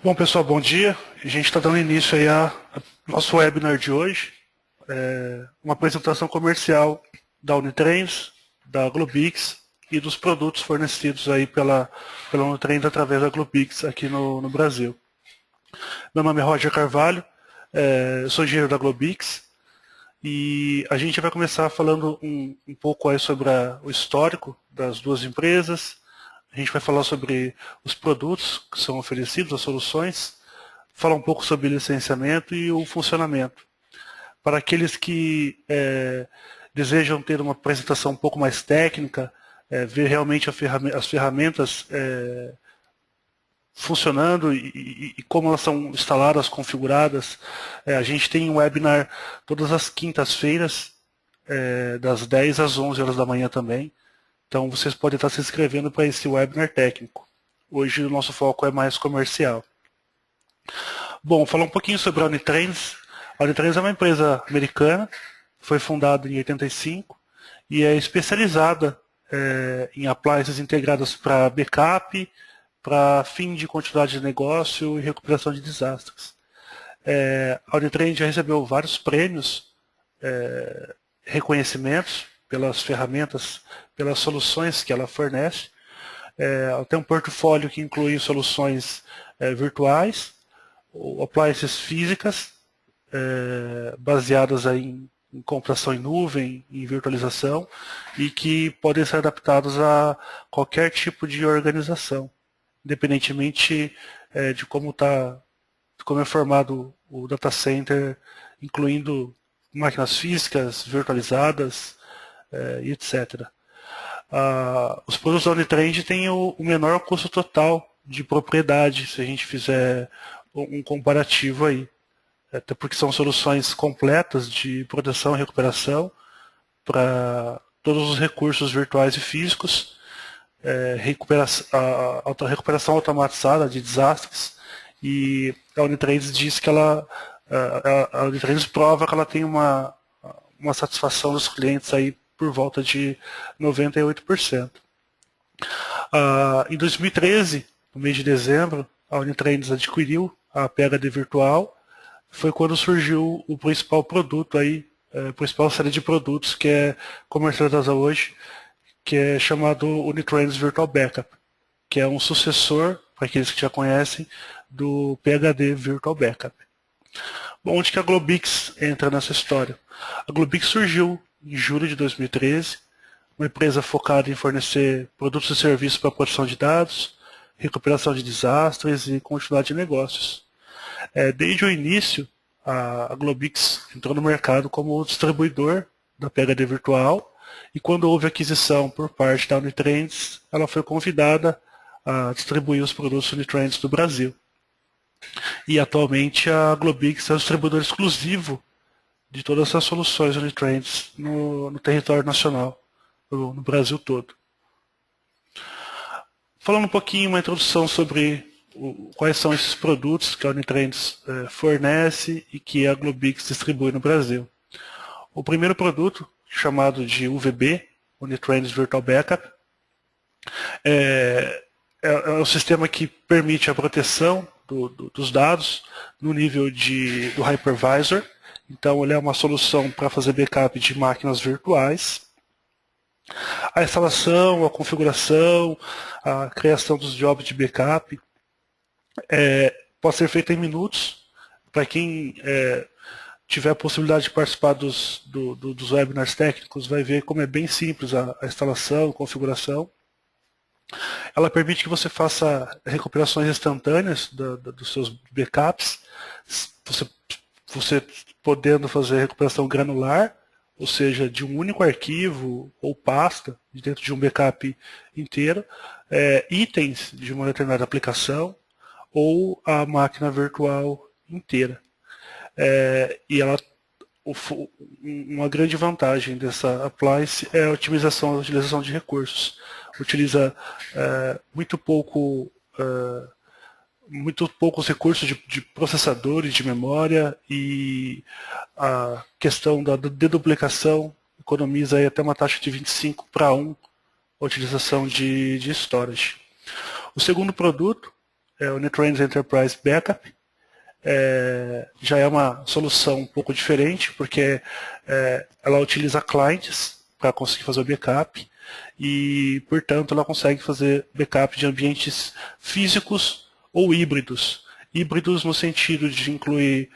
Bom, pessoal, bom dia. A gente está dando início aí ao nosso webinar de hoje. Uma apresentação comercial da Unitrends, da Globix e dos produtos fornecidos aí pela Unitrends através da Globix aqui no Brasil. Meu nome é Roger Carvalho, eu sou engenheiro da Globix e a gente vai começar falando um pouco aí sobre o histórico das duas empresas. A gente vai falar sobre os produtos que são oferecidos, as soluções, falar um pouco sobre licenciamento e o funcionamento. Para aqueles que desejam ter uma apresentação um pouco mais técnica, ver realmente as ferramentas funcionando e como elas são instaladas, configuradas, a gente tem um webinar todas as quintas-feiras, das 10 às 11 horas da manhã também. Então vocês podem estar se inscrevendo para esse webinar técnico. Hoje o nosso foco é mais comercial. Bom, falar um pouquinho sobre a Unitrends. A Unitrends é uma empresa americana, foi fundada em 85 e é especializada em appliances integradas para backup, para fim de continuidade de negócio e recuperação de desastres. A Unitrends já recebeu vários prêmios, reconhecimentos pelas ferramentas, pelas soluções que ela fornece. Ela tem um portfólio que inclui soluções virtuais, appliances físicas, baseadas aí em computação em nuvem, em virtualização, e que podem ser adaptados a qualquer tipo de organização, independentemente de como é formado o data center, incluindo máquinas físicas, virtualizadas, e etc. Os produtos da Unitrend têm o menor custo total de propriedade, se a gente fizer um comparativo aí. Até porque são soluções completas de proteção e recuperação para todos os recursos virtuais e físicos, recuperação automatizada de desastres, e a Unitrends diz que a Unitrends prova que ela tem uma satisfação dos clientes aí por volta de 98%. Em 2013, no mês de dezembro, a Unitrends adquiriu a PHD Virtual. Foi quando surgiu o principal produto aí, a principal série de produtos que é comercializada hoje, que é chamado Unitrends Virtual Backup, que é um sucessor, para aqueles que já conhecem, do PHD Virtual Backup. Bom, onde que a Globix entra nessa história? A Globix surgiu em julho de 2013, uma empresa focada em fornecer produtos e serviços para proteção de dados, recuperação de desastres e continuidade de negócios. Desde o início, a Globix entrou no mercado como distribuidor da PHD Virtual, e quando houve aquisição por parte da Unitrends, ela foi convidada a distribuir os produtos Unitrends do Brasil. E atualmente a Globix é o distribuidor exclusivo de todas essas soluções Unitrends no território nacional, no Brasil todo. Falando um pouquinho, uma introdução sobre quais são esses produtos que a Unitrends fornece e que a Globix distribui no Brasil. O primeiro produto, chamado de UVB, Unitrends Virtual Backup, é um sistema que permite a proteção dos dados no nível do hypervisor. Então, ele é uma solução para fazer backup de máquinas virtuais. A instalação, a configuração, a criação dos jobs de backup pode ser feita em minutos. Para quem tiver a possibilidade de participar dos webinars técnicos, vai ver como é bem simples a instalação, a configuração. Ela permite que você faça recuperações instantâneas dos seus backups, você podendo fazer recuperação granular, ou seja, de um único arquivo ou pasta dentro de um backup inteiro, itens de uma determinada aplicação ou a máquina virtual inteira. E uma grande vantagem dessa appliance é a otimização, a utilização de recursos. Utiliza muito poucos recursos de processadores, de memória, e a questão da deduplicação economiza aí até uma taxa de 25 para 1 a utilização de storage. O segundo produto o NetRains Enterprise Backup. Já é uma solução um pouco diferente, porque ela utiliza clients para conseguir fazer o backup e, portanto, ela consegue fazer backup de ambientes físicos ou híbridos. Híbridos no sentido de incluir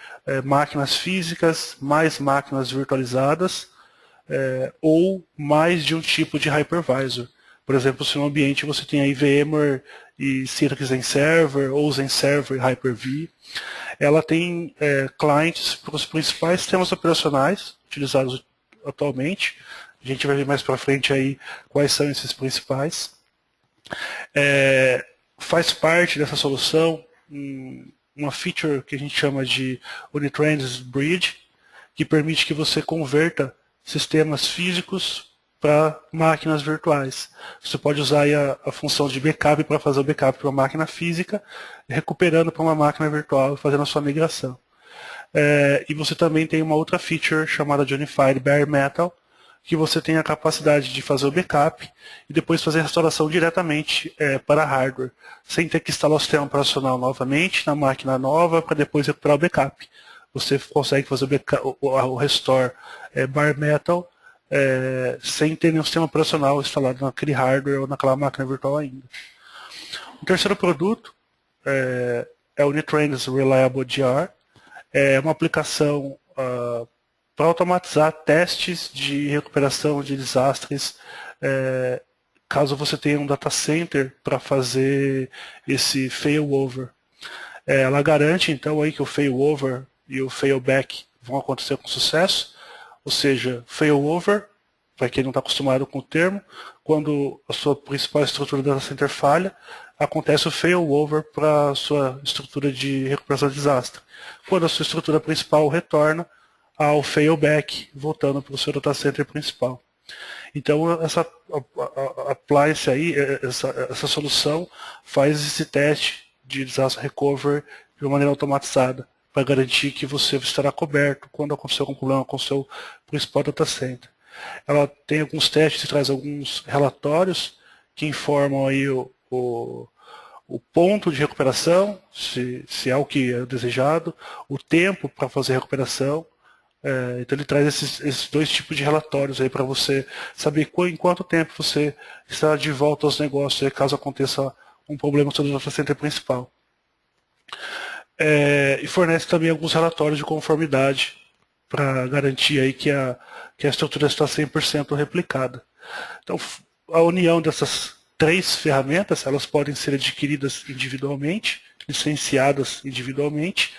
máquinas físicas, mais máquinas virtualizadas, ou mais de um tipo de hypervisor. Por exemplo, se no ambiente você tem aí VMware e Citrix Server, ou Server e Hyper-V, ela tem clientes para os principais sistemas operacionais utilizados atualmente. A gente vai ver mais para frente aí quais são esses principais. Faz parte dessa solução uma feature que a gente chama de Unitrends Bridge, que permite que você converta sistemas físicos para máquinas virtuais. Você pode usar aí a função de backup para fazer o backup para uma máquina física, recuperando para uma máquina virtual e fazendo a sua migração. E você também tem uma outra feature chamada de Unified Bare Metal, que você tem a capacidade de fazer o backup e depois fazer a restauração diretamente para hardware, sem ter que instalar o sistema operacional novamente na máquina nova para depois recuperar o backup. Você consegue fazer o restore bare metal sem ter nenhum sistema operacional instalado naquele hardware ou naquela máquina virtual ainda. O terceiro produto é o NetRains Reliable DR. É uma aplicação para automatizar testes de recuperação de desastres, caso você tenha um data center para fazer esse failover. Ela garante então aí que o failover e o failback vão acontecer com sucesso, ou seja, failover, para quem não está acostumado com o termo, quando a sua principal estrutura do data center falha, acontece o failover para a sua estrutura de recuperação de desastre. Quando a sua estrutura principal retorna ao failback, voltando para o seu data center principal. Então, essa appliance aí, essa solução faz esse teste de disaster recovery de uma maneira automatizada, para garantir que você estará coberto quando acontecer algum problema com o seu principal data center. Ela tem alguns testes e traz alguns relatórios que informam aí o ponto de recuperação, se é o que é desejado, o tempo para fazer a recuperação. Então ele traz esses dois tipos de relatórios aí para você saber em quanto tempo você está de volta aos negócios, caso aconteça um problema no seu data center principal. E fornece também alguns relatórios de conformidade para garantir aí que a estrutura está 100% replicada. Então, a união dessas três ferramentas, elas podem ser adquiridas individualmente, licenciadas individualmente,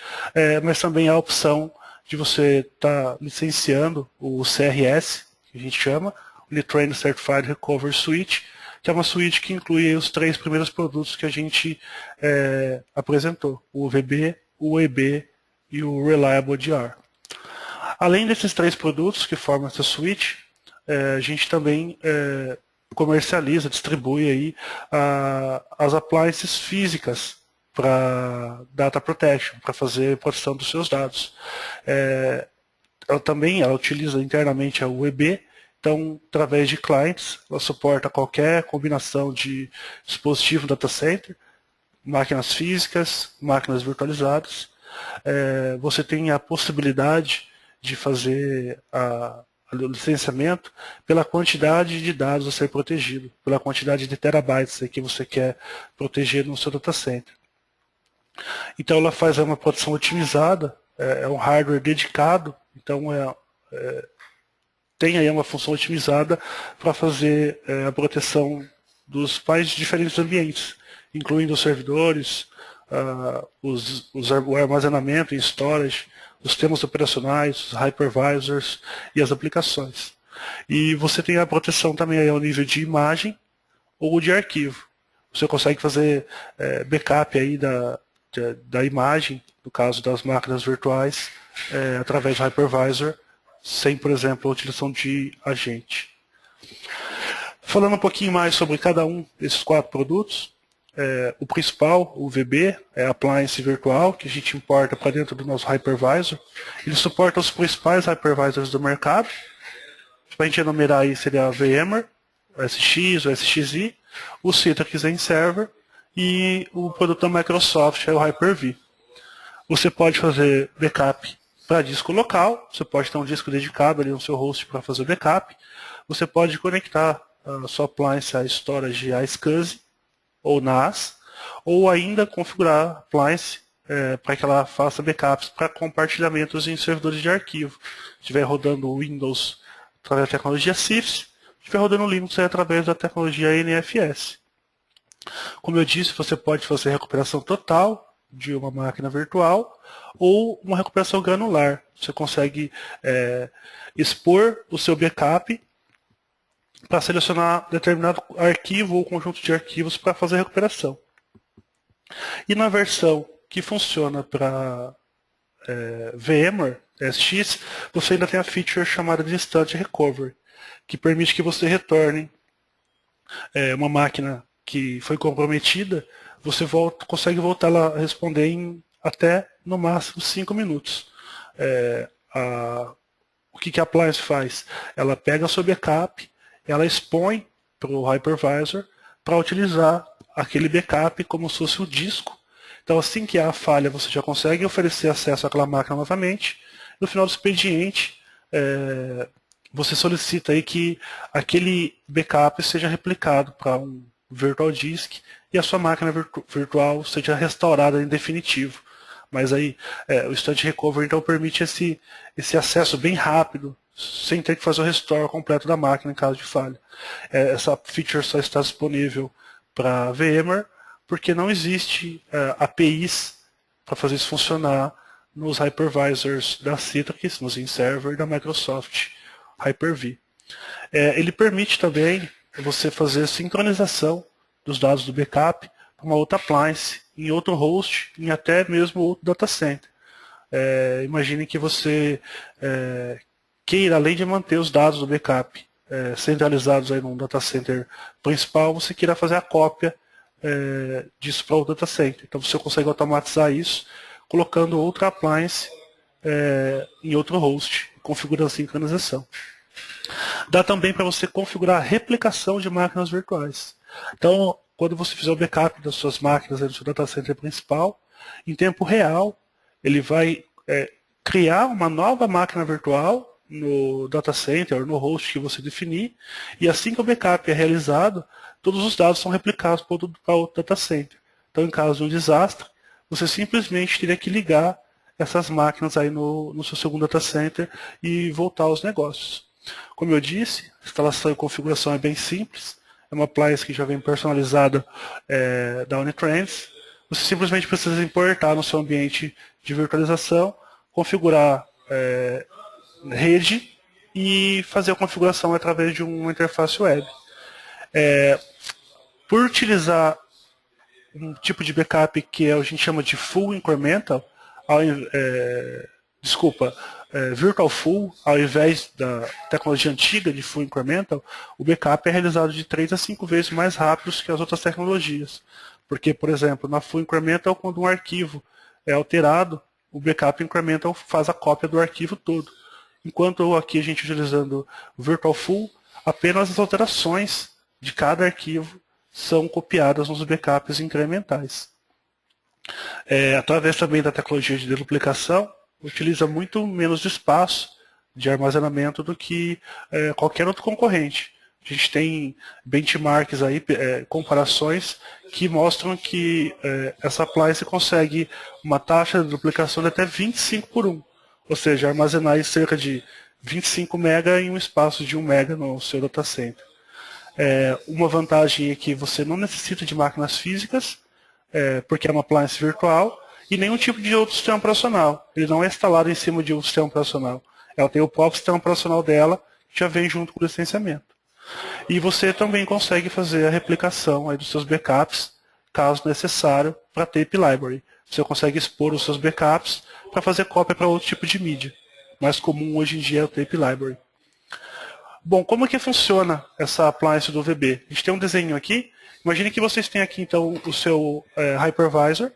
mas também há a opção de você estar licenciando o CRS, que a gente chama, o NetRains Certified Recovery Suite, que é uma suite que inclui os três primeiros produtos que a gente apresentou, o UVB, o EB e o Reliable DR. Além desses três produtos que formam essa suite, a gente também comercializa, distribui aí as appliances físicas para data protection, para fazer proteção dos seus dados. Ela utiliza internamente a UEB, então, através de clients, ela suporta qualquer combinação de dispositivo data center, máquinas físicas, máquinas virtualizadas. Você tem a possibilidade de fazer o licenciamento pela quantidade de dados a ser protegido, pela quantidade de terabytes que você quer proteger no seu data center. Então ela faz uma proteção otimizada, é um hardware dedicado, então tem aí uma função otimizada para fazer a proteção dos mais diferentes ambientes, incluindo os servidores, o armazenamento em storage, os sistemas operacionais, os hypervisors e as aplicações. E você tem a proteção também aí ao nível de imagem ou de arquivo. Você consegue fazer backup aí da imagem, no caso das máquinas virtuais, através do hypervisor, sem, por exemplo, a utilização de agente. Falando um pouquinho mais sobre cada um desses 4 produtos, o principal, o VB, é a appliance virtual, que a gente importa para dentro do nosso hypervisor. Ele suporta os principais hypervisors do mercado. Para a gente enumerar aí, seria a VMware, o SX, o SXI, o Citrix Server e o produto da Microsoft é o Hyper-V. Você pode fazer backup para disco local, você pode ter um disco dedicado ali no seu host para fazer o backup, você pode conectar a sua appliance a storage iSCSI ou NAS, ou ainda configurar a appliance para que ela faça backups para compartilhamentos em servidores de arquivo. Se estiver rodando o Windows através da tecnologia CIFS, se estiver rodando o Linux através da tecnologia NFS. Como eu disse, você pode fazer recuperação total de uma máquina virtual ou uma recuperação granular. Você consegue expor o seu backup para selecionar determinado arquivo ou conjunto de arquivos para fazer a recuperação. E na versão que funciona para VMware SX, você ainda tem a feature chamada de Instant Recovery, que permite que você retorne uma máquina que foi comprometida, você consegue voltar a responder em até, no máximo, 5 minutos. O que a appliance faz? Ela pega o seu backup, ela expõe para o hypervisor para utilizar aquele backup como se fosse o disco. Então, assim que há a falha, você já consegue oferecer acesso àquela máquina novamente. No final do expediente, você solicita aí que aquele backup seja replicado para um virtual disk e a sua máquina virtual seja restaurada em definitivo. Mas aí o Instant Recovery então permite esse acesso bem rápido, sem ter que fazer o restore completo da máquina em caso de falha. Essa feature só está disponível para VMware, porque não existe APIs para fazer isso funcionar nos hypervisors da Citrix, nos InServer e da Microsoft Hyper-V. Ele permite também você fazer sincronização dos dados do backup para uma outra appliance, em outro host, em até mesmo outro data center. Imagine que você queira, além de manter os dados do backup centralizados aí num data center principal, você queira fazer a cópia disso para o data center. Então você consegue automatizar isso colocando outra appliance em outro host, configurando a sincronização. Dá também para você configurar a replicação de máquinas virtuais. Então, quando você fizer o backup das suas máquinas no seu data center principal, em tempo real, ele vai criar uma nova máquina virtual no data center, no host que você definir, e assim que o backup é realizado, todos os dados são replicados para outro data center. Então, em caso de um desastre, você simplesmente teria que ligar essas máquinas aí no seu segundo data center e voltar aos negócios. Como eu disse, a instalação e configuração é bem simples. É uma appliance que já vem personalizada da Unitrends. Você simplesmente precisa importar no seu ambiente de virtualização, configurar rede e fazer a configuração através de uma interface web. Por utilizar um tipo de backup que a gente chama de full incremental, Virtual Full, ao invés da tecnologia antiga de Full Incremental, o backup é realizado de 3 a 5 vezes mais rápido que as outras tecnologias. Porque, por exemplo, na Full Incremental, quando um arquivo é alterado, o backup Incremental faz a cópia do arquivo todo. Enquanto aqui a gente utilizando o Virtual Full, apenas as alterações de cada arquivo são copiadas nos backups incrementais. Através também da tecnologia de deduplicação, utiliza muito menos espaço de armazenamento do que qualquer outro concorrente. A gente tem benchmarks aí, comparações que mostram que essa appliance consegue uma taxa de duplicação de até 25 por 1. Ou seja, armazenar cerca de 25 MB em um espaço de 1 MB no seu data center. Uma vantagem é que você não necessita de máquinas físicas, porque é uma appliance virtual, e nenhum tipo de outro sistema operacional. Ele não é instalado em cima de um sistema operacional. Ela tem o próprio sistema operacional dela, que já vem junto com o licenciamento. E você também consegue fazer a replicação aí dos seus backups, caso necessário, para Tape Library. Você consegue expor os seus backups para fazer cópia para outro tipo de mídia. Mais comum hoje em dia é o Tape Library. Bom, como é que funciona essa appliance do VB? A gente tem um desenho aqui. Imagine que vocês têm aqui, então, o seu hypervisor,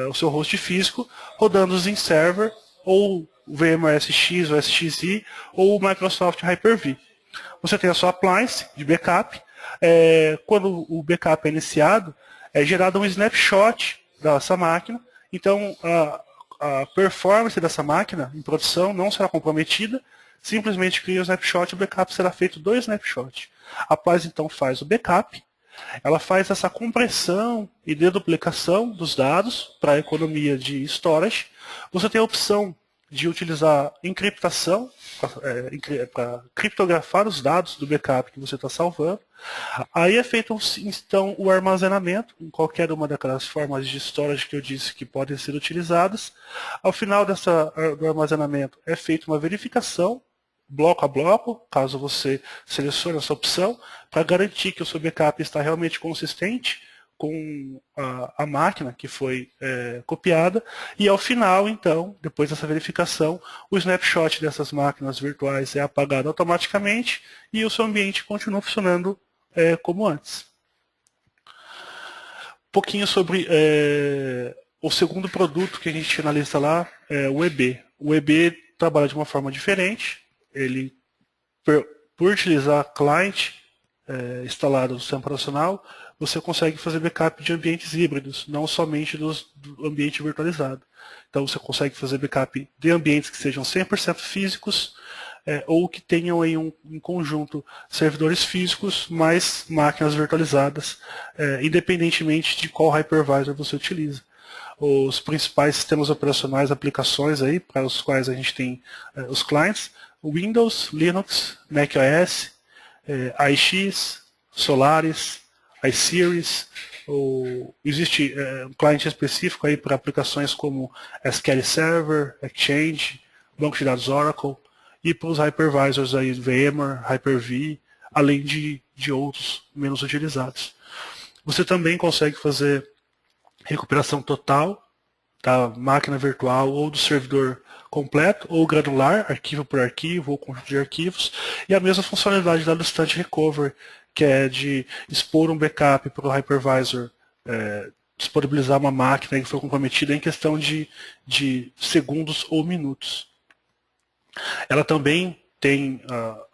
o seu host físico, rodando os InServer, ou o VMware SX, ou SXI, ou o Microsoft Hyper-V. Você tem a sua appliance de backup. Quando o backup é iniciado, é gerado um snapshot dessa máquina, então a performance dessa máquina em produção não será comprometida, simplesmente cria o snapshot e o backup será feito do snapshot. A Paz então faz o backup, ela faz essa compressão e deduplicação dos dados para a economia de storage. Você tem a opção de utilizar encriptação para criptografar os dados do backup que você está salvando. Aí é feito então o armazenamento em qualquer uma daquelas formas de storage que eu disse que podem ser utilizadas. Ao final do armazenamento é feita uma verificação bloco a bloco, caso você selecione essa opção, para garantir que o seu backup está realmente consistente com a máquina que foi copiada, e ao final, então, depois dessa verificação, o snapshot dessas máquinas virtuais é apagado automaticamente e o seu ambiente continua funcionando como antes. Um pouquinho sobre o segundo produto que a gente analisa lá, o EB. O EB trabalha de uma forma diferente. Ele, por utilizar client instalado no sistema operacional, você consegue fazer backup de ambientes híbridos, não somente do ambiente virtualizado. Então você consegue fazer backup de ambientes que sejam 100% físicos ou que tenham aí em conjunto servidores físicos mais máquinas virtualizadas, independentemente de qual hypervisor você utiliza. Os principais sistemas operacionais, aplicações aí para os quais a gente tem os clients: Windows, Linux, macOS, iX, Solaris, iSeries. Existe um cliente específico aí para aplicações como SQL Server, Exchange, banco de dados Oracle, e para os hypervisors aí VMware, Hyper-V, além de outros menos utilizados. Você também consegue fazer recuperação total da máquina virtual ou do servidor completo, ou granular, arquivo por arquivo, ou conjunto de arquivos, e a mesma funcionalidade da Instant Recovery, que é de expor um backup para o hypervisor, disponibilizar uma máquina que foi comprometida em questão de segundos ou minutos. Ela também tem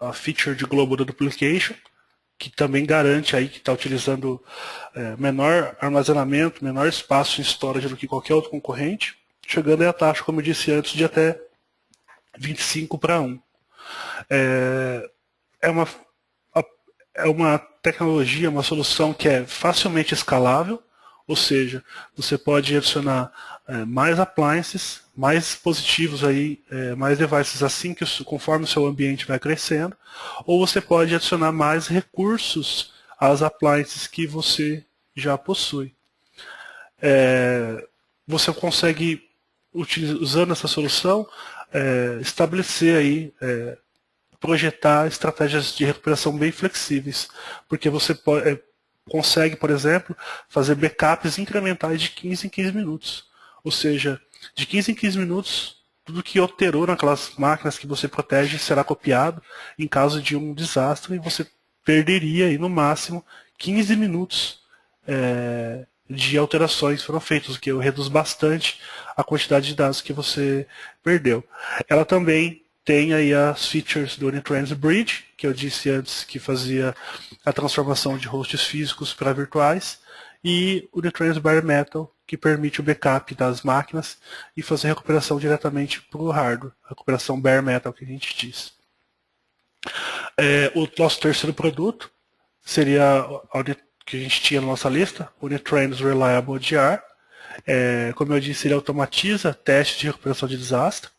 a feature de Global Duplication, que também garante aí que está utilizando menor armazenamento, menor espaço em storage do que qualquer outro concorrente, chegando a taxa, como eu disse antes, de até 25:1. É uma tecnologia, uma solução que é facilmente escalável, ou seja, você pode adicionar mais appliances, mais dispositivos aí, mais devices assim conforme o seu ambiente vai crescendo, ou você pode adicionar mais recursos às appliances que você já possui. Você consegue, usando essa solução, estabelecer aí, projetar estratégias de recuperação bem flexíveis, porque você consegue, por exemplo, fazer backups incrementais de 15 em 15 minutos. Ou seja, de 15 em 15 minutos, tudo que alterou naquelas máquinas que você protege será copiado em caso de um desastre, e você perderia aí, no máximo 15 minutos de alterações foram feitas, o que reduz bastante a quantidade de dados que você perdeu. Ela também tem aí as features do Unitrans Bridge, que eu disse antes que fazia a transformação de hosts físicos para virtuais, e o Unitrans Bare Metal, que permite o backup das máquinas e fazer recuperação diretamente para o hardware, a recuperação Bare Metal que a gente diz. O nosso terceiro produto seria que a gente tinha na nossa lista, o Unitrans Reliable DR. Como eu disse, ele automatiza testes de recuperação de desastre,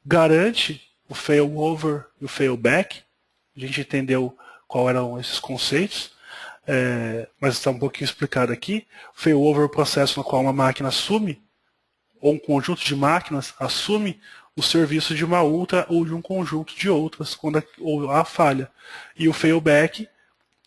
garante o failover e o failback. A gente entendeu qual eram esses conceitos, mas está um pouquinho explicado aqui. O failover é o processo no qual uma máquina assume, ou um conjunto de máquinas assume o serviço de uma outra ou de um conjunto de outras quando há falha. E o failback,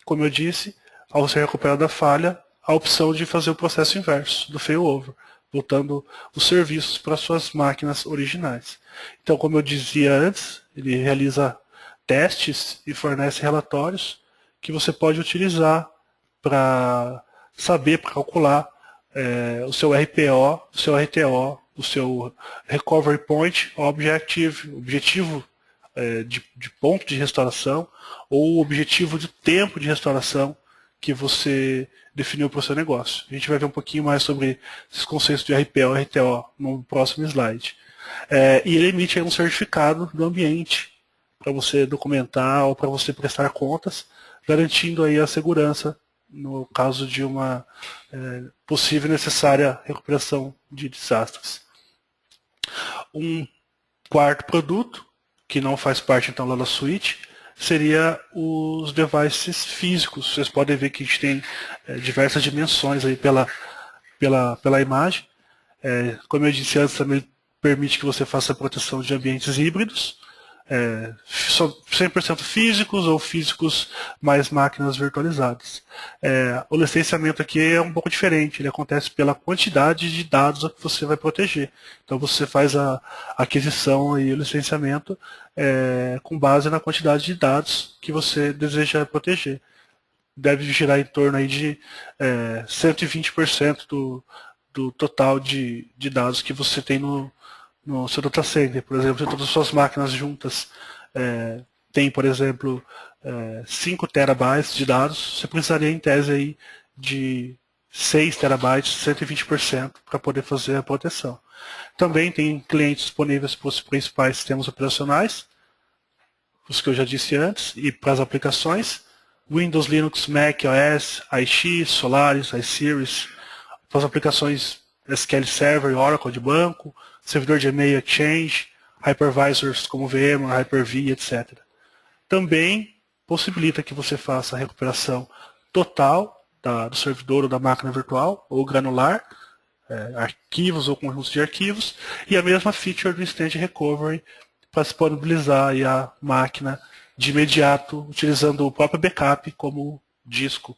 como eu disse, ao ser recuperada a falha, a opção de fazer o processo inverso do failover, voltando os serviços para suas máquinas originais. Então, como eu dizia antes, ele realiza testes e fornece relatórios que você pode utilizar para saber, para calcular o seu RPO, o seu RTO, o seu Recovery Point objetivo de ponto de restauração, ou o objetivo de tempo de restauração que você definiu para o seu negócio. A gente vai ver um pouquinho mais sobre esses conceitos de RPO e RTO no próximo slide. E ele emite aí um certificado do ambiente para você documentar ou para você prestar contas, garantindo aí a segurança no caso de uma possível e necessária recuperação de desastres. Um quarto produto, que não faz parte então lá da suite, seria os devices físicos. Vocês podem ver que a gente tem diversas dimensões aí pela imagem. Como eu disse antes, também permite que você faça a proteção de ambientes híbridos, 100% físicos ou físicos mais máquinas virtualizadas. O licenciamento aqui é um pouco diferente, ele acontece pela quantidade de dados que você vai proteger. Então você faz a aquisição e o licenciamento com base na quantidade de dados que você deseja proteger. Deve girar em torno aí de 120% do total de dados que você tem no seu data center. Por exemplo, se todas as suas máquinas juntas têm, por exemplo, 5 terabytes de dados, você precisaria, em tese, aí, de 6 terabytes, 120%, para poder fazer a proteção. Também tem clientes disponíveis para os principais sistemas operacionais, os que eu já disse antes, e para as aplicações, Windows, Linux, Mac, OS, iX, Solaris, iSeries, para as aplicações SQL Server, Oracle de banco, servidor de e-mail Exchange, hypervisors como VMware, Hyper-V, etc. Também possibilita que você faça a recuperação total do servidor ou da máquina virtual, ou granular, arquivos ou conjuntos de arquivos, e a mesma feature do Instant Recovery para disponibilizar aí a máquina de imediato, utilizando o próprio backup como disco.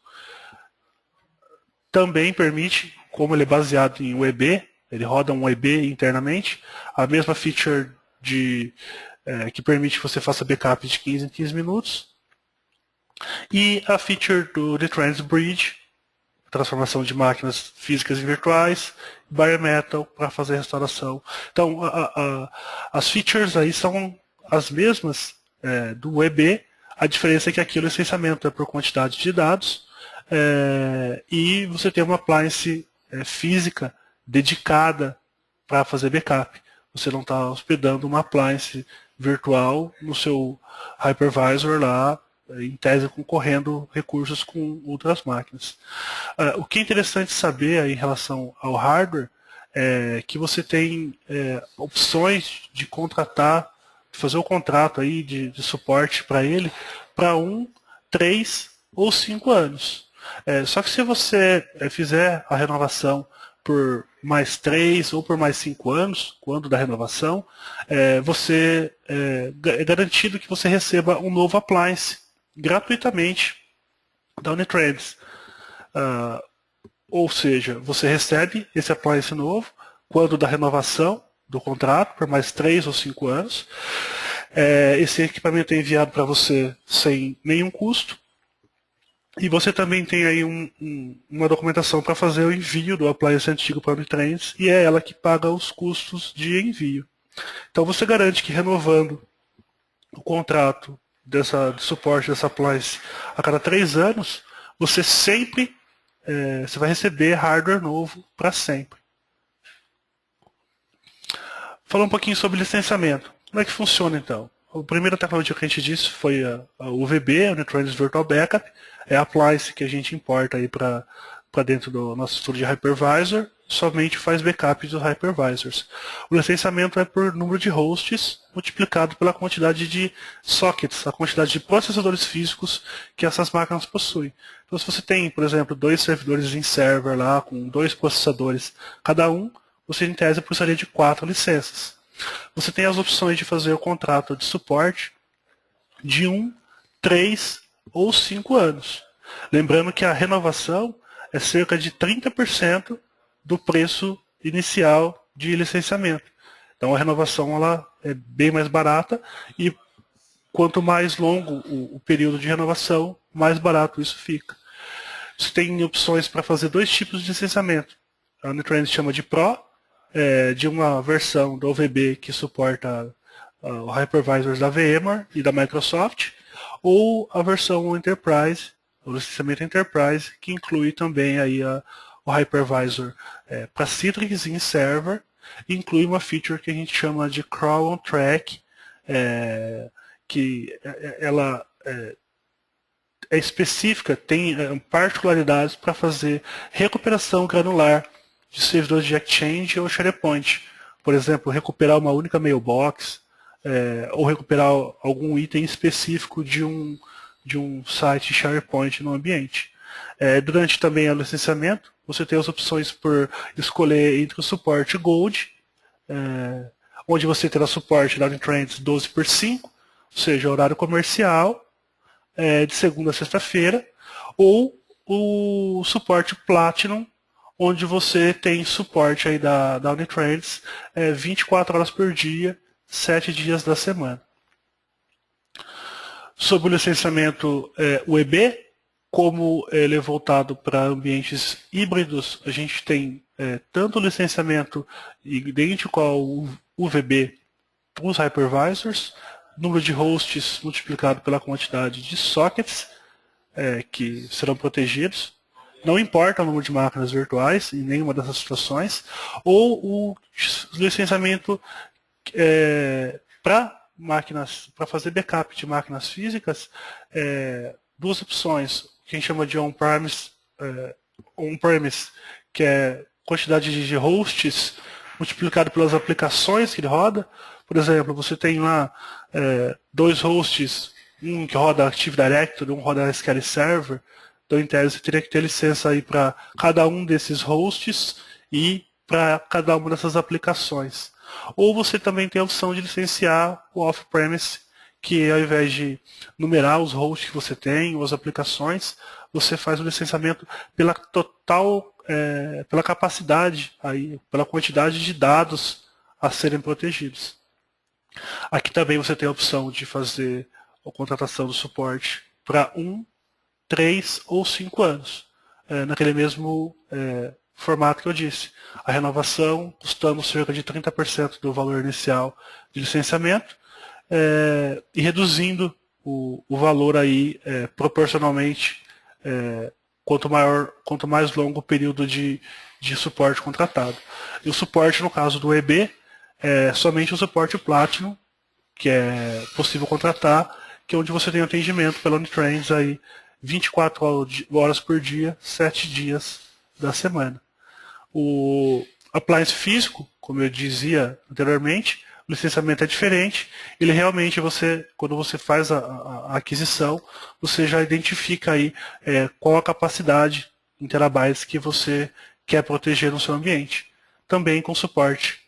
Também permite, como ele é baseado em UEB, ele roda um UEB internamente, a mesma feature que permite que você faça backup de 15 em 15 minutos. E a feature do Netrans Bridge, transformação de máquinas físicas em virtuais, bare metal para fazer a restauração. Então, as features aí são as mesmas do UEB, a diferença é que aqui o licenciamento é por quantidade de dados, e você tem uma appliance física dedicada para fazer backup. Você não está hospedando uma appliance virtual no seu hypervisor lá, em tese concorrendo recursos com outras máquinas. O que é interessante saber em relação ao hardware é que você tem opções de contratar, fazer o contrato aí de suporte para ele para 1, 3 ou 5 anos. Só que se você fizer a renovação por mais 3 ou por mais 5 anos, quando da renovação, você é garantido que você receba um novo appliance gratuitamente da Unitrends. Ou seja, você recebe esse appliance novo quando da renovação do contrato por mais 3 ou 5 anos. Esse equipamento é enviado para você sem nenhum custo. E você também tem aí uma documentação para fazer o envio do appliance antigo para a Unitrends, e é ela que paga os custos de envio. Então você garante que renovando o contrato de suporte dessa appliance a cada 3 anos, você sempre você vai receber hardware novo para sempre. Falando um pouquinho sobre licenciamento. Como é que funciona então? A primeira tecnologia que a gente disse foi a UVB, a Unitrends Virtual Backup, é a appliance que a gente importa aí para dentro do nosso estudo de hypervisor, somente faz backup dos hypervisors. O licenciamento é por número de hosts multiplicado pela quantidade de sockets, a quantidade de processadores físicos que essas máquinas possuem. Então, se você tem, por exemplo, 2 servidores em server lá, com 2 processadores cada um, você em tese precisaria de 4 licenças. Você tem as opções de fazer o contrato de suporte de 1, 3 ou 5 anos. Lembrando que a renovação é cerca de 30% do preço inicial de licenciamento. Então a renovação ela é bem mais barata e quanto mais longo o período de renovação, mais barato isso fica. Você tem opções para fazer 2 tipos de licenciamento. A Unitrends chama de Pro, de uma versão do OVB que suporta os hypervisors da VMware e da Microsoft, ou a versão Enterprise, o licenciamento Enterprise, que inclui também aí o Hypervisor para Citrix em server, e inclui uma feature que a gente chama de Crawl on Track, que ela é específica, tem particularidades para fazer recuperação granular de servidores de Exchange ou SharePoint. Por exemplo, recuperar uma única mailbox, ou recuperar algum item específico de um site SharePoint no ambiente. Durante também o licenciamento, você tem as opções por escolher entre o suporte Gold, onde você terá suporte da Unitrends 12/5, ou seja, horário comercial, de segunda a sexta-feira, ou o suporte Platinum, onde você tem suporte aí da Unitrends 24 horas por dia, 7 dias da semana. Sobre o licenciamento UEB, como ele é voltado para ambientes híbridos, a gente tem tanto o licenciamento idêntico ao UVB para os hypervisors, número de hosts multiplicado pela quantidade de sockets que serão protegidos, não importa o número de máquinas virtuais em nenhuma dessas situações, ou o licenciamento para fazer backup de máquinas físicas, duas opções, que a gente chama de on-premise, que é quantidade de hosts multiplicado pelas aplicações que ele roda. Por exemplo, você tem lá 2 hosts, um que roda Active Directory, um roda SQL Server. Então, em tese, você teria que ter licença aí para cada um desses hosts e para cada uma dessas aplicações. Ou você também tem a opção de licenciar o off-premise, que ao invés de numerar os hosts que você tem, ou as aplicações, você faz o licenciamento pela total, pela capacidade, aí, pela quantidade de dados a serem protegidos. Aqui também você tem a opção de fazer a contratação do suporte para 1, 3 ou 5 anos, naquele mesmo formato que eu disse. A renovação custando cerca de 30% do valor inicial de licenciamento e reduzindo o valor aí proporcionalmente quanto mais longo o período de suporte contratado. E o suporte, no caso do EB, é somente o suporte Platinum, que é possível contratar, que é onde você tem atendimento pela Unitrends aí 24 horas por dia, 7 dias da semana. O appliance físico, como eu dizia anteriormente, o licenciamento é diferente. Ele realmente, quando você faz a aquisição, você já identifica aí qual a capacidade em terabytes que você quer proteger no seu ambiente. Também com suporte,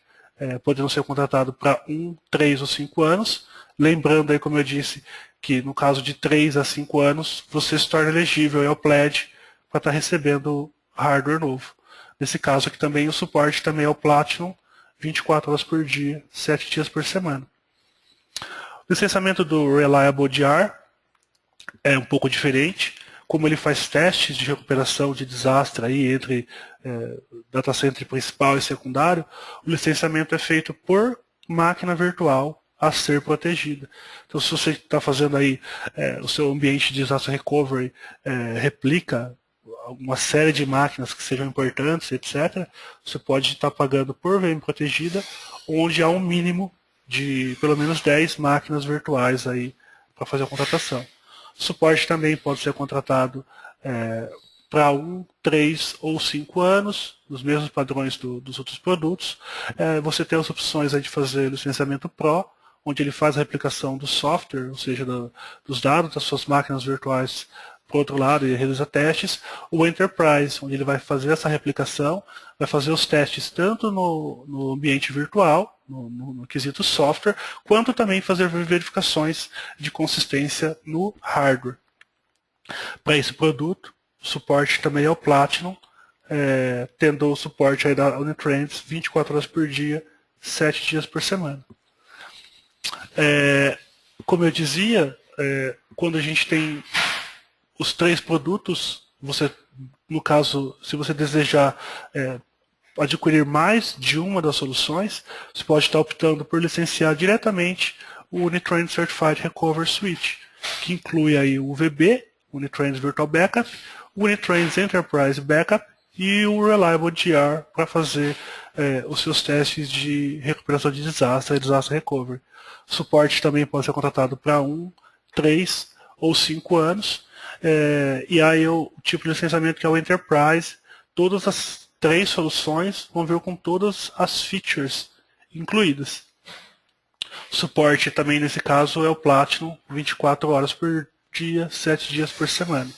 podendo ser contratado para 1, 3 ou 5 anos. Lembrando aí, como eu disse, que no caso de 3 a 5 anos, você se torna elegível ao pledge para estar recebendo hardware novo. Nesse caso aqui também o suporte também é o Platinum, 24 horas por dia, 7 dias por semana. O licenciamento do Reliable DR é um pouco diferente. Como ele faz testes de recuperação de desastre aí entre data center principal e secundário, o licenciamento é feito por máquina virtual a ser protegida. Então, se você está fazendo aí o seu ambiente de disaster recovery replica uma série de máquinas que sejam importantes, etc., você pode estar pagando por VM protegida, onde há um mínimo de pelo menos 10 máquinas virtuais aí para fazer a contratação. O suporte também pode ser contratado para 1, 3 ou 5 anos, nos mesmos padrões dos outros produtos. Você tem as opções aí de fazer licenciamento Pro, onde ele faz a replicação do software, ou seja, dos dados das suas máquinas virtuais para o outro lado e realiza testes. O Enterprise, onde ele vai fazer essa replicação, vai fazer os testes tanto no ambiente virtual, no quesito software, quanto também fazer verificações de consistência no hardware. Para esse produto, o suporte também é o Platinum, tendo o suporte aí da Unitrends 24 horas por dia, 7 dias por semana. Como eu dizia, quando a gente tem os 3 produtos, no caso, se você desejar adquirir mais de uma das soluções, você pode estar optando por licenciar diretamente o Unitrends Certified Recovery Suite, que inclui aí o UVB, Unitrends Virtual Backup, Unitrends Enterprise Backup e o Reliable GR para fazer os seus testes de recuperação de desastre e disaster recovery. O suporte também pode ser contratado para 1, 3 ou 5 anos. E aí o tipo de licenciamento que é o Enterprise, todas as 3 soluções vão vir com todas as features incluídas. O suporte também nesse caso é o Platinum, 24 horas por dia, 7 dias por semana.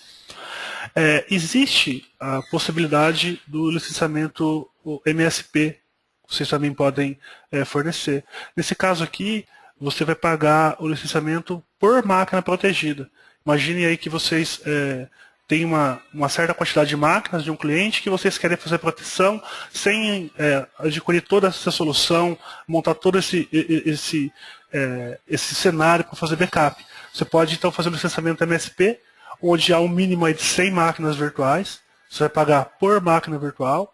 Existe a possibilidade do licenciamento MSP, vocês também podem fornecer. Nesse caso aqui, você vai pagar o licenciamento por máquina protegida. Imagine aí que vocês têm uma certa quantidade de máquinas de um cliente que vocês querem fazer proteção sem adquirir toda essa solução, montar todo esse cenário para fazer backup. Você pode então fazer o licenciamento MSP, onde há um mínimo aí de 100 máquinas virtuais. Você vai pagar por máquina virtual.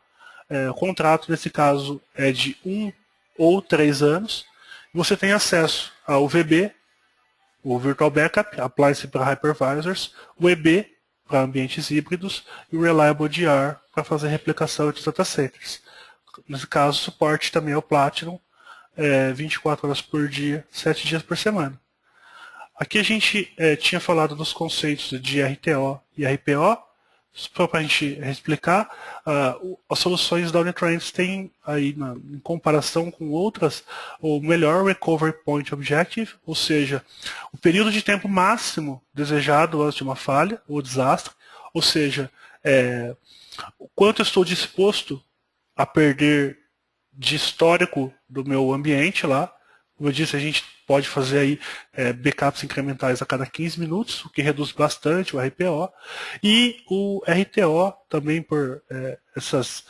O contrato, nesse caso, é de 1 ou 3 anos. Você tem acesso ao VB, o Virtual Backup, Appliance para Hypervisors, o EB para ambientes híbridos e o Reliable GR para fazer replicação de data centers. Nesse caso, o suporte também é o Platinum, 24 horas por dia, 7 dias por semana. Aqui a gente tinha falado dos conceitos de RTO e RPO. Só para a gente explicar, as soluções da Unitrends têm, aí, em comparação com outras, o melhor Recovery Point Objective, ou seja, o período de tempo máximo desejado antes de uma falha ou desastre, ou seja, o quanto eu estou disposto a perder de histórico do meu ambiente lá. Como eu disse, a gente pode fazer aí backups incrementais a cada 15 minutos, o que reduz bastante o RPO. E o RTO também por essas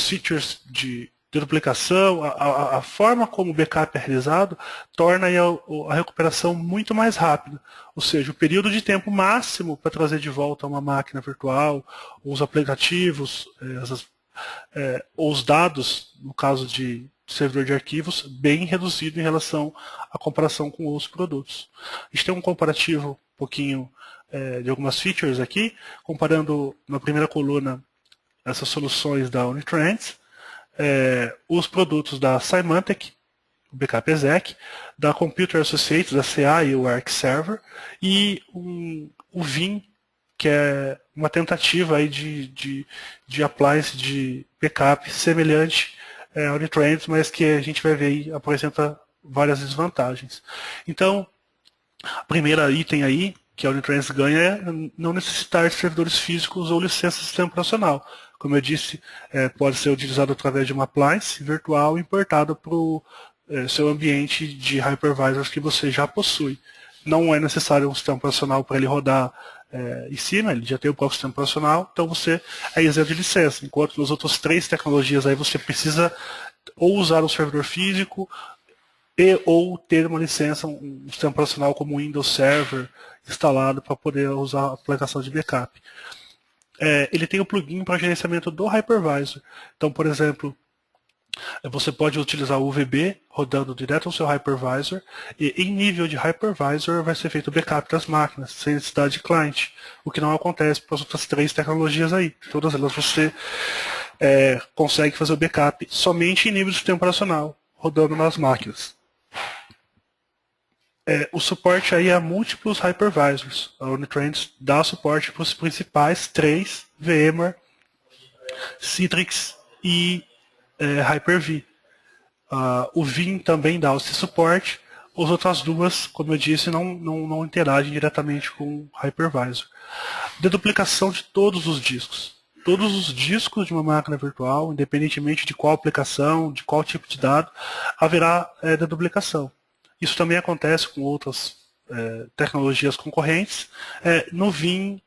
features de duplicação, a forma como o backup é realizado torna aí a recuperação muito mais rápida. Ou seja, o período de tempo máximo para trazer de volta uma máquina virtual, os aplicativos, ou os dados, no caso de servidor de arquivos, bem reduzido em relação à comparação com outros produtos. A gente tem um comparativo um pouquinho de algumas features aqui, comparando na primeira coluna essas soluções da Unitrends, os produtos da Symantec, o Backup Exec, da Computer Associates, da CA e o Arc Server, e o Vim, que é uma tentativa aí de appliance de backup semelhante a Unitrends, mas que a gente vai ver aí apresenta várias desvantagens. Então, a primeira item aí que a Unitrends ganha é não necessitar de servidores físicos ou licença de sistema operacional. Como eu disse, pode ser utilizado através de uma appliance virtual importada para o seu ambiente de hypervisors que você já possui. Não é necessário um sistema operacional para ele rodar em cima, ele já tem o próprio sistema operacional, então você é isento de licença. Enquanto nas outras 3 tecnologias aí você precisa ou usar um servidor físico ou ter uma licença, um sistema operacional como o Windows Server instalado para poder usar a aplicação de backup. Ele tem o plugin para gerenciamento do hypervisor. Então, por exemplo, você pode utilizar o UVB rodando direto no seu hypervisor e em nível de hypervisor vai ser feito o backup das máquinas, sem necessidade de cliente, o que não acontece para as outras 3 tecnologias aí. Todas elas você consegue fazer o backup somente em nível de sistema operacional, rodando nas máquinas. O suporte aí a múltiplos hypervisors. A Unitrends dá suporte para os principais 3, VMware, Citrix e Hyper-V. O Vim também dá esse suporte. As outras 2, como eu disse, não interagem diretamente com o hypervisor. Deduplicação de todos os discos. Todos os discos de uma máquina virtual, independentemente de qual aplicação, de qual tipo de dado, haverá deduplicação. Isso também acontece com outras tecnologias concorrentes. No Vim,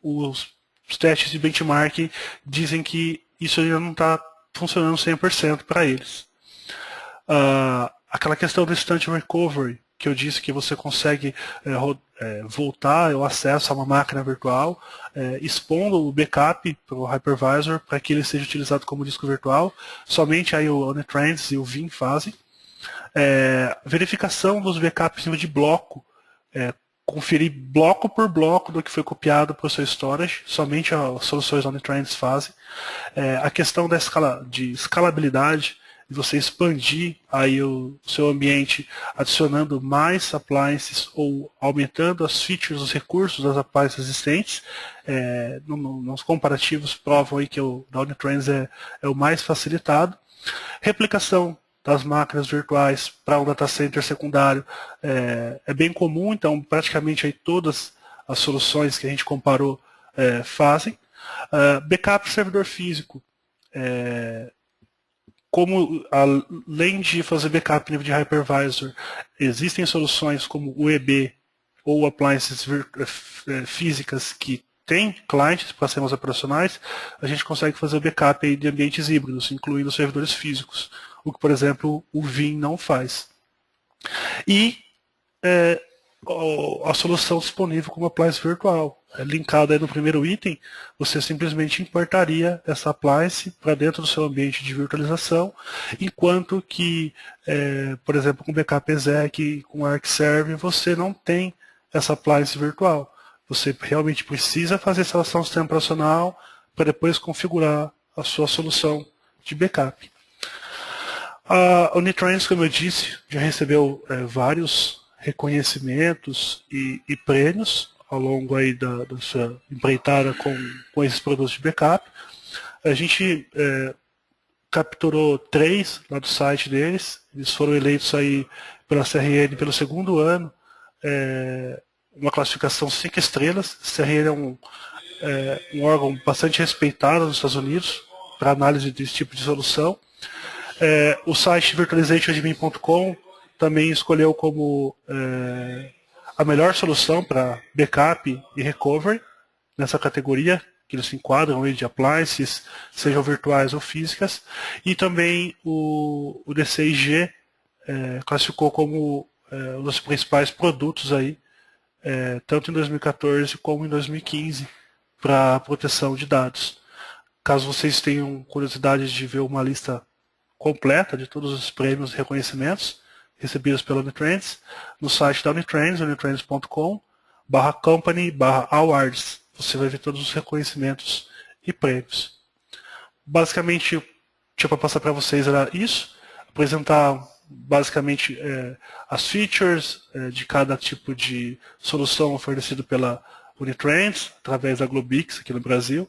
os testes de benchmark dizem que isso ainda não está funcionando 100% para eles. Aquela questão do Instant Recovery, que eu disse que você consegue voltar o acesso a uma máquina virtual, expondo o backup para o hypervisor para que ele seja utilizado como disco virtual, somente aí o Unitrends e o Vim fazem. Verificação dos backups em nível de bloco, conferir bloco por bloco do que foi copiado para o seu storage, somente as soluções Omnitrends fazem. A questão de escalabilidade, de você expandir aí o seu ambiente adicionando mais appliances ou aumentando as features, os recursos das appliances existentes. Nos comparativos provam aí que o da Omnitrends é o mais facilitado. Replicação das máquinas virtuais para um data center secundário é bem comum, então praticamente aí todas as soluções que a gente comparou fazem. Backup servidor físico. Como além de fazer backup nível de hypervisor, existem soluções como o EB ou appliances físicas que têm clientes para sistemas operacionais, a gente consegue fazer backup aí de ambientes híbridos, incluindo servidores físicos, o que, por exemplo, o Vim não faz. E a solução disponível como appliance virtual. Linkado aí no primeiro item, você simplesmente importaria essa appliance para dentro do seu ambiente de virtualização, enquanto que, por exemplo, com backup exec, com ArcServe, você não tem essa appliance virtual. Você realmente precisa fazer a instalação do sistema operacional para depois configurar a sua solução de backup. A Omnitrends, como eu disse, já recebeu vários reconhecimentos e prêmios ao longo aí da sua empreitada com esses produtos de backup. A gente capturou 3 lá do site deles. Eles foram eleitos aí pela CRN pelo 2º ano. Uma classificação 5 estrelas. A CRN é um órgão bastante respeitado nos Estados Unidos para análise desse tipo de solução. O site virtualizationadmin.com também escolheu como a melhor solução para backup e recovery nessa categoria, que eles se enquadram aí de appliances, sejam virtuais ou físicas. E também o DCIG classificou como um dos principais produtos aí, tanto em 2014 como em 2015, para proteção de dados. Caso vocês tenham curiosidade de ver uma lista completa de todos os prêmios e reconhecimentos recebidos pela Omnitrends, no site da Omnitrends, omnitrends.com/company/awards. Você vai ver todos os reconhecimentos e prêmios. Basicamente, tinha para passar para vocês era isso, apresentar basicamente as features de cada tipo de solução oferecido pela Omnitrends, através da Globix aqui no Brasil,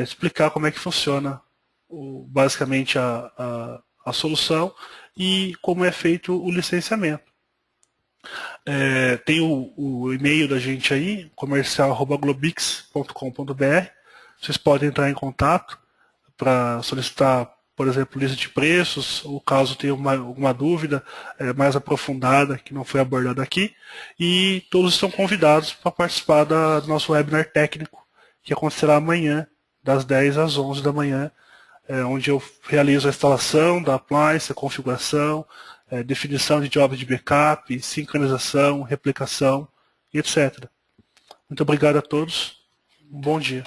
explicar como é que funciona basicamente a solução e como é feito o licenciamento. Tem o e-mail da gente aí, comercial@globix.com.br. Vocês podem entrar em contato para solicitar, por exemplo, lista de preços, ou caso tenha alguma dúvida mais aprofundada que não foi abordada aqui. E todos estão convidados para participar do nosso webinar técnico, que acontecerá amanhã, das 10 às 11 da manhã, onde eu realizo a instalação da appliance, a configuração, definição de jobs de backup, sincronização, replicação, etc. Muito obrigado a todos. Um bom dia.